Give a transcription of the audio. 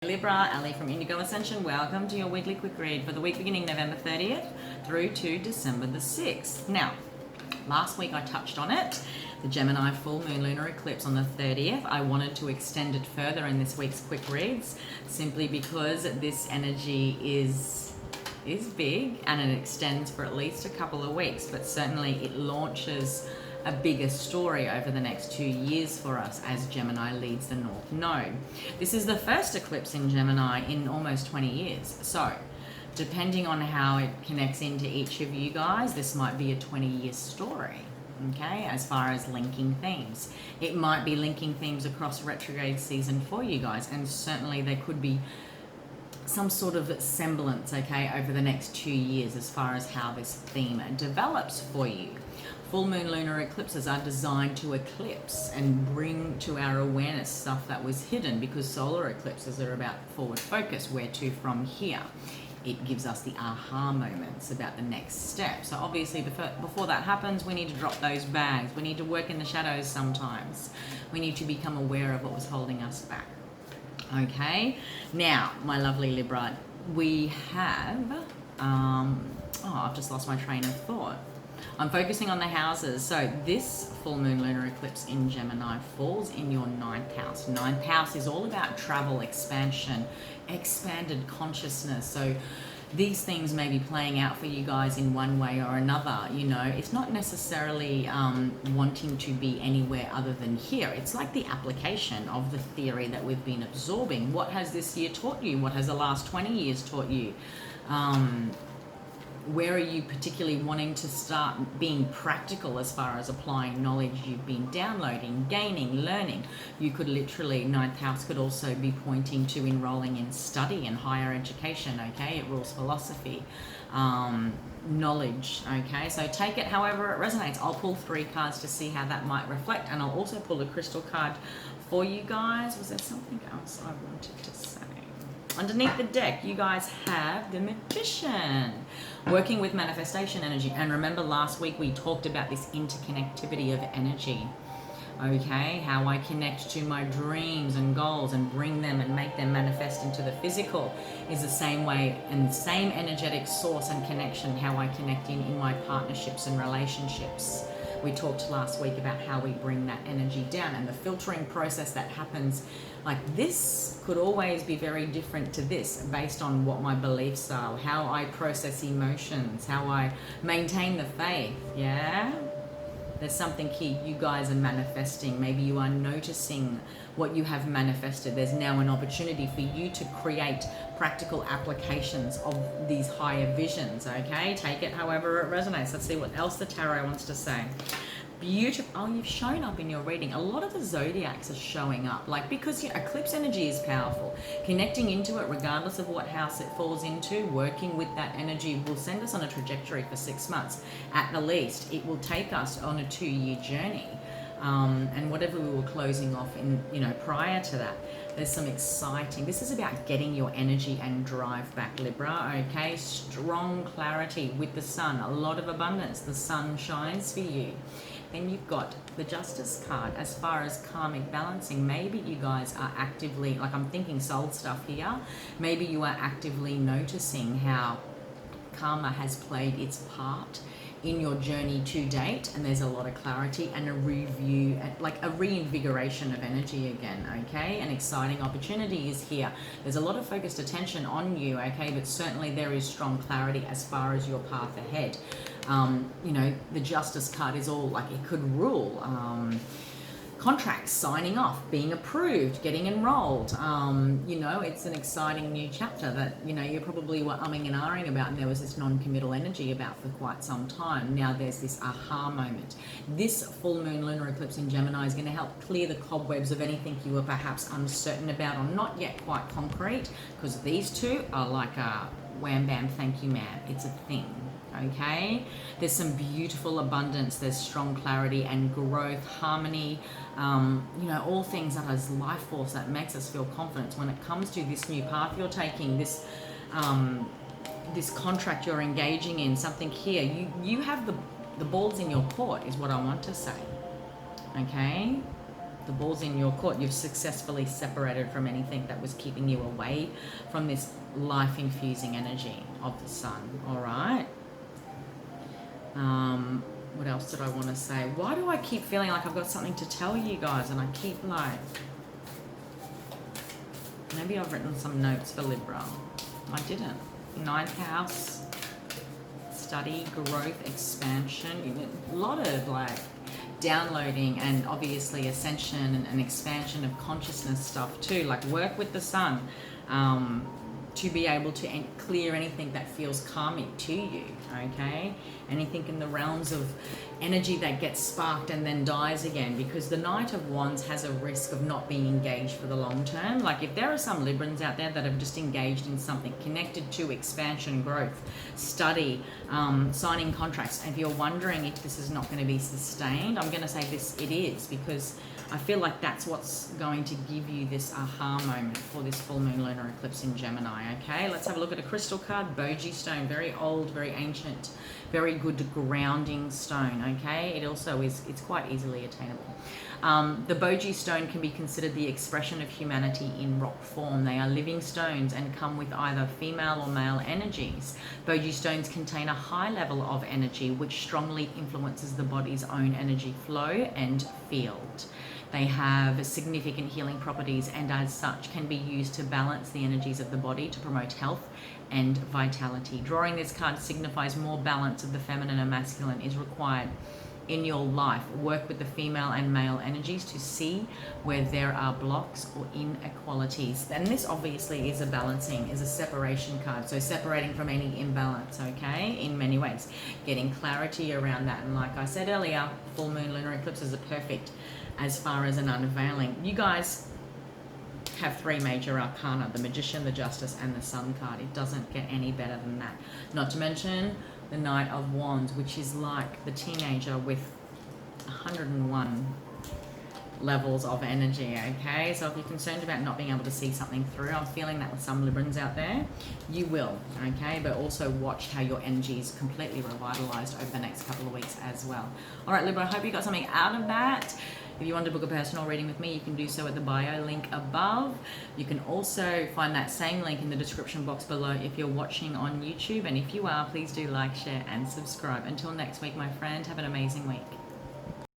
Libra, Ali from Indigo Ascension. Welcome to your weekly quick read for the week beginning November 30th through to December the 6th. Now, last week I touched on it, the Gemini full moon lunar eclipse on the 30th. I wanted to extend it further in this week's quick reads simply because this energy is big and it extends for at least a couple of weeks, but certainly it launches a bigger story over the next 2 years for us as Gemini leads the North Node. This is the first eclipse in Gemini in almost 20 years. So, depending on how it connects into each of you guys, this might be a 20-year story, okay, as far as linking themes. It might be linking themes across retrograde season for you guys, and certainly there could be some sort of semblance, okay, over the next 2 years as far as how this theme develops for you. Full moon lunar eclipses are designed to eclipse and bring to our awareness stuff that was hidden, because solar eclipses are about forward focus, where to from here. It gives us the aha moments about the next step. So obviously before that happens, we need to drop those bags. We need to work in the shadows sometimes. We need to become aware of what was holding us back. Okay, now my lovely Libra, we have, I've just lost my train of thought. I'm focusing on the houses. So this full moon lunar eclipse in Gemini falls in your 9th house. 9th house is all about travel, expansion, expanded consciousness. So these things may be playing out for you guys in one way or another. You know, it's not necessarily wanting to be anywhere other than here. It's like the application of the theory that we've been absorbing. What has this year taught you? What has the last 20 years taught you? Where are you particularly wanting to start being practical as far as applying knowledge you've been downloading, gaining, learning? You could literally, 9th house could also be pointing to enrolling in study and higher education, okay? It rules philosophy, knowledge, okay? So take it however it resonates. I'll pull 3 cards to see how that might reflect, and I'll also pull a crystal card for you guys. Was there something else I wanted to say? Underneath the deck, you guys have the Magician, working with manifestation energy. And remember last week we talked about this interconnectivity of energy, okay? How I connect to my dreams and goals and bring them and make them manifest into the physical is the same way, and the same energetic source and connection how I connect in my partnerships and relationships. We talked last week about how we bring that energy down, and the filtering process that happens. Like, this could always be very different to this based on what my beliefs are, how I process emotions, how I maintain the faith, yeah? There's something here you guys are manifesting. Maybe you are noticing what you have manifested. There's now an opportunity for you to create practical applications of these higher visions, okay? Take it however it resonates. Let's see what else the tarot wants to say. Beautiful. Oh, you've shown up in your reading. A lot of the zodiacs are showing up, like, because eclipse energy is powerful. Connecting into it, regardless of what house it falls into, working with that energy will send us on a trajectory for 6 months. At the least, it will take us on a 2-year journey. And whatever we were closing off in, prior to that, there's some exciting. This is about getting your energy and drive back, Libra, okay? Strong clarity with the sun, a lot of abundance. The sun shines for you. Then you've got the Justice card. As far as karmic balancing, maybe you guys are actively, like, I'm thinking soul stuff here, maybe you are actively noticing how karma has played its part in your journey to date, and there's a lot of clarity and a review, like a reinvigoration of energy again, okay? An exciting opportunity is here. There's a lot of focused attention on you, okay? But certainly there is strong clarity as far as your path ahead. The Justice card is all, like, it could rule contracts, signing off, being approved, getting enrolled. It's an exciting new chapter that, you probably were umming and ahhing about, and there was this non-committal energy about for quite some time. Now there's this aha moment. This full moon lunar eclipse in Gemini is going to help clear the cobwebs of anything you were perhaps uncertain about or not yet quite concrete, because these two are like a wham bam thank you ma'am. It's a thing. Okay, there's some beautiful abundance, there's strong clarity and growth, harmony, all things that is life force that makes us feel confidence when it comes to this new path you're taking, this contract you're engaging in, something here. You have the balls in your court is what I want to say, okay? The ball's in your court. You've successfully separated from anything that was keeping you away from this life-infusing energy of the sun, all right? What else did I want to say? Why do I keep feeling like I've got something to tell you guys, and I keep like... Maybe I've written some notes for Libra. I didn't. 9th house, study, growth, expansion. A lot of like downloading and obviously ascension and expansion of consciousness stuff too. Like work with the sun to be able to clear anything that feels karmic to you, okay? Anything in the realms of energy that gets sparked and then dies again, because the Knight of Wands has a risk of not being engaged for the long term. Like if there are some Librans out there that have just engaged in something connected to expansion, growth, study, signing contracts, and if you're wondering if this is not going to be sustained, I'm going to say this, it is, because I feel like that's what's going to give you this aha moment for this full moon lunar eclipse in Gemini, okay? Let's have a look at a crystal card, Boji stone, very old, very ancient, very good grounding stone, okay? It also is, it's quite easily attainable. The Boji stone can be considered the expression of humanity in rock form. They are living stones and come with either female or male energies. Boji stones contain a high level of energy which strongly influences the body's own energy flow and field. They have significant healing properties and as such can be used to balance the energies of the body to promote health and vitality. Drawing this card signifies more balance of the feminine and masculine is required in your life. Work with the female and male energies to see where there are blocks or inequalities. And this obviously is a balancing, is a separation card. So separating from any imbalance, okay, in many ways. Getting clarity around that. And like I said earlier, full moon lunar eclipses are perfect as far as an unveiling. You guys have 3 major arcana, the Magician, the Justice, and the Sun card. It doesn't get any better than that. Not to mention the Knight of Wands, which is like the teenager with 101 levels of energy, okay? So if you're concerned about not being able to see something through, I'm feeling that with some Librans out there, you will, okay? But also watch how your energy is completely revitalized over the next couple of weeks as well. All right, Libra, I hope you got something out of that. If you want to book a personal reading with me, you can do so at the bio link above. You can also find that same link in the description box below if you're watching on YouTube. And if you are, please do like, share, and subscribe. Until next week, my friend, have an amazing week.